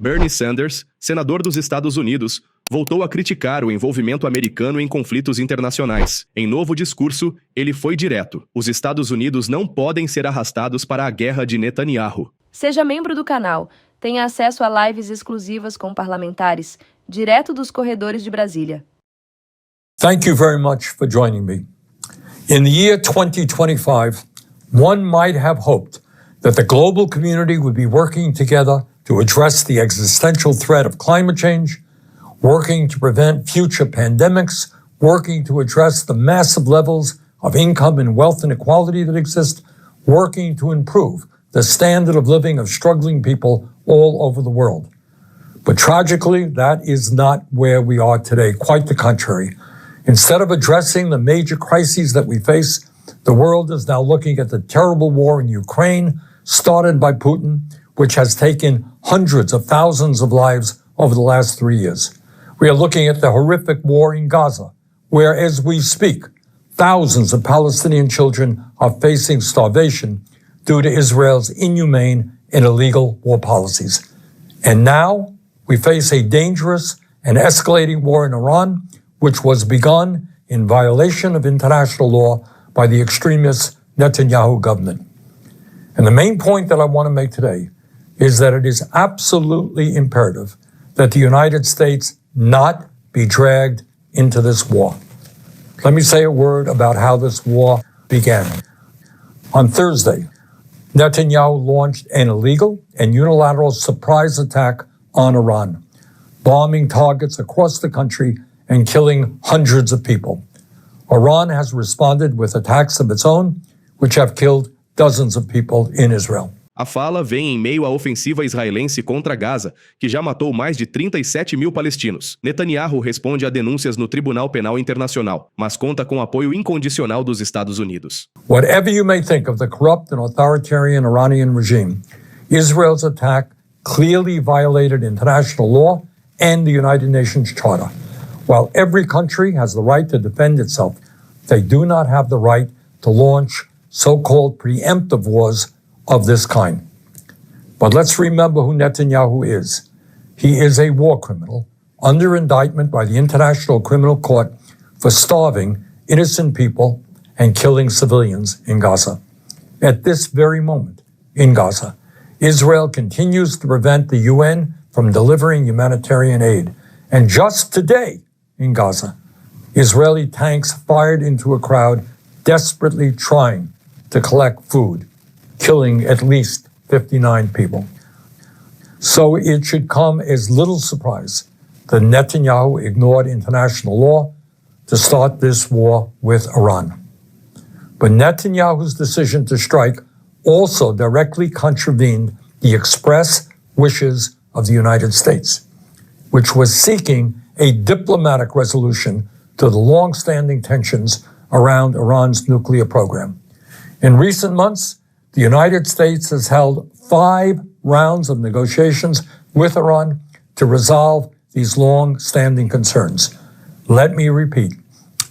Bernie Sanders, senador dos Estados Unidos, voltou a criticar o envolvimento americano em conflitos internacionais. Em novo discurso, ele foi direto. Os Estados Unidos não podem ser arrastados para a guerra de Netanyahu. Seja membro do canal. Tenha acesso a lives exclusivas com parlamentares, direto dos corredores de Brasília. Thank you very much for joining me. In the year 2025, one might have hoped that the global community would be working together to address the existential threat of climate change, working to prevent future pandemics, working to address the massive levels of income and wealth inequality that exist, working to improve the standard of living of struggling people all over the world. But tragically, that is not where we are today. Quite the contrary. Instead of addressing the major crises that we face, the world is now looking at the terrible war in Ukraine, started by Putin, which has taken hundreds of thousands of lives over the last 3 years. We are looking at the horrific war in Gaza, where, as we speak, thousands of Palestinian children are facing starvation due to Israel's inhumane and illegal war policies. And now we face a dangerous and escalating war in Iran, which was begun in violation of international law by the extremist Netanyahu government. And the main point that I want to make today is that it is absolutely imperative that the United States not be dragged into this war. Let me say a word about how this war began. On Thursday, Netanyahu launched an illegal and unilateral surprise attack on Iran, bombing targets across the country and killing hundreds of people. Iran has responded with attacks of its own, which have killed dozens of people in Israel. A fala vem em meio à ofensiva israelense contra Gaza, que já matou mais de 37 mil palestinos. Netanyahu responde a denúncias no Tribunal Penal Internacional, mas conta com apoio incondicional dos Estados Unidos. Whatever you may think of the corrupt and authoritarian Iranian regime, Israel's attack clearly violated international law and the United Nations Charter. While every country has the right to defend itself, they do not have the right to launch so-called preemptive wars of this kind. But let's remember who Netanyahu is. He is a war criminal under indictment by the International Criminal Court for starving innocent people and killing civilians in Gaza. At this very moment in Gaza, Israel continues to prevent the UN from delivering humanitarian aid. And just today in Gaza, Israeli tanks fired into a crowd desperately trying to collect food, killing at least 59 people. So it should come as little surprise that Netanyahu ignored international law to start this war with Iran. But Netanyahu's decision to strike also directly contravened the express wishes of the United States, which was seeking a diplomatic resolution to the long-standing tensions around Iran's nuclear program. In recent months, the United States has held 5 rounds of negotiations with Iran to resolve these long-standing concerns. Let me repeat.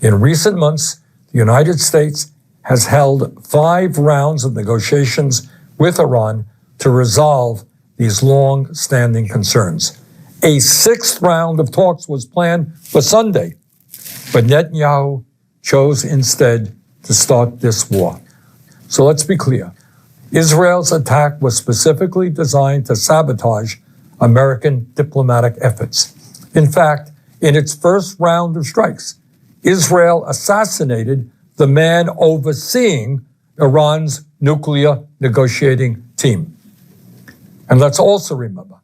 In recent months, the United States has held 5 rounds of negotiations with Iran to resolve these long-standing concerns. A 6th round of talks was planned for Sunday, but Netanyahu chose instead to start this war. So let's be clear. Israel's attack was specifically designed to sabotage American diplomatic efforts. In fact, in its first round of strikes, Israel assassinated the man overseeing Iran's nuclear negotiating team. And let's also remember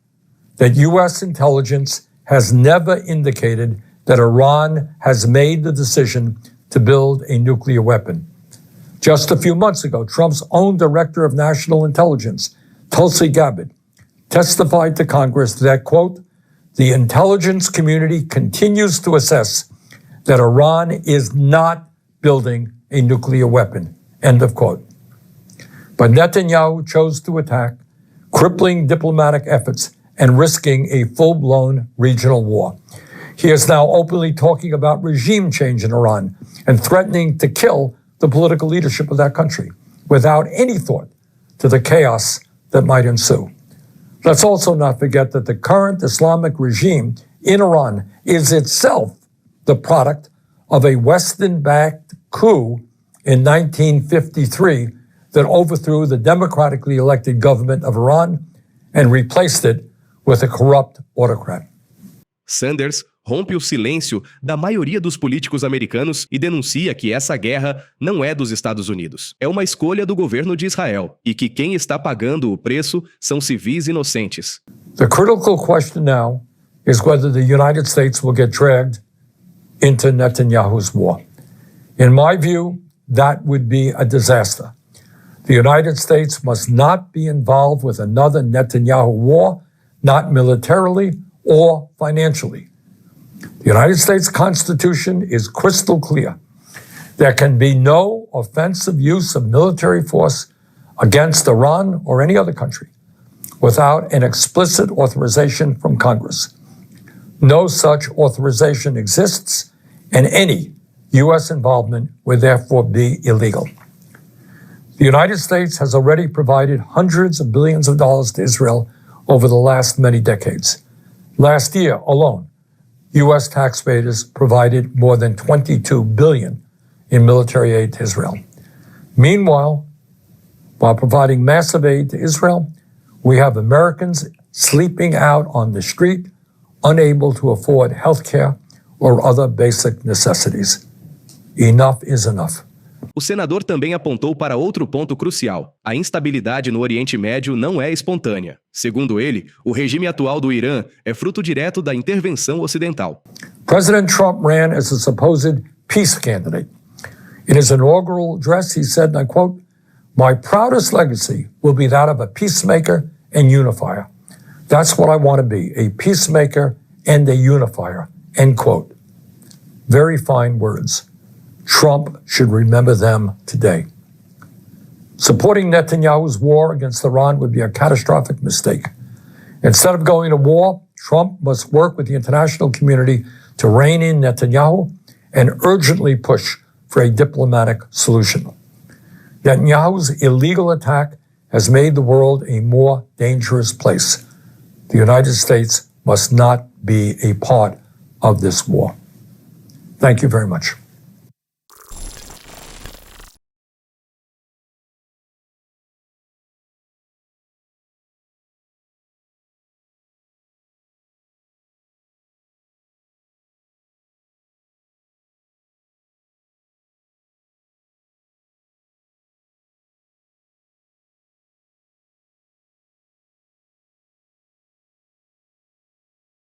that U.S. intelligence has never indicated that Iran has made the decision to build a nuclear weapon. Just a few months ago, Trump's own director of national intelligence, Tulsi Gabbard, testified to Congress that, quote, the intelligence community continues to assess that Iran is not building a nuclear weapon, end of quote. But Netanyahu chose to attack, crippling diplomatic efforts and risking a full-blown regional war. He is now openly talking about regime change in Iran and threatening to kill the political leadership of that country without any thought to the chaos that might ensue. Let's also not forget that the current Islamic regime in Iran is itself the product of a Western-backed coup in 1953 that overthrew the democratically elected government of Iran and replaced it with a corrupt autocrat. Sanders rompe o silêncio da maioria dos políticos americanos e denuncia que essa guerra não é dos Estados Unidos. É uma escolha do governo de Israel e que quem está pagando o preço são civis inocentes. The critical question now is whether the United States will get dragged into Netanyahu's war. In my view, that would be a disaster. The United States must not be involved with another Netanyahu war, not militarily or financially. The United States Constitution is crystal clear. There can be no offensive use of military force against Iran or any other country without an explicit authorization from Congress. No such authorization exists, and any U.S. involvement would therefore be illegal. The United States has already provided hundreds of billions of dollars to Israel over the last many decades. Last year alone, U.S. taxpayers provided more than $22 billion in military aid to Israel. Meanwhile, while providing massive aid to Israel, we have Americans sleeping out on the street, unable to afford health care or other basic necessities. Enough is enough. O senador também apontou para outro ponto crucial. A instabilidade no Oriente Médio não é espontânea. Segundo ele, o regime atual do Irã é fruto direto da intervenção ocidental. President Trump ran as a supposed peace candidate. In his inaugural address, he said, and I quote, "My proudest legacy will be that of a peacemaker and unifier. That's what I want to be, a peacemaker and a unifier," end quote. Very fine words. Trump should remember them today. Supporting Netanyahu's war against Iran would be a catastrophic mistake. Instead of going to war, Trump must work with the international community to rein in Netanyahu and urgently push for a diplomatic solution. Netanyahu's illegal attack has made the world a more dangerous place. The United States must not be a part of this war. Thank you very much.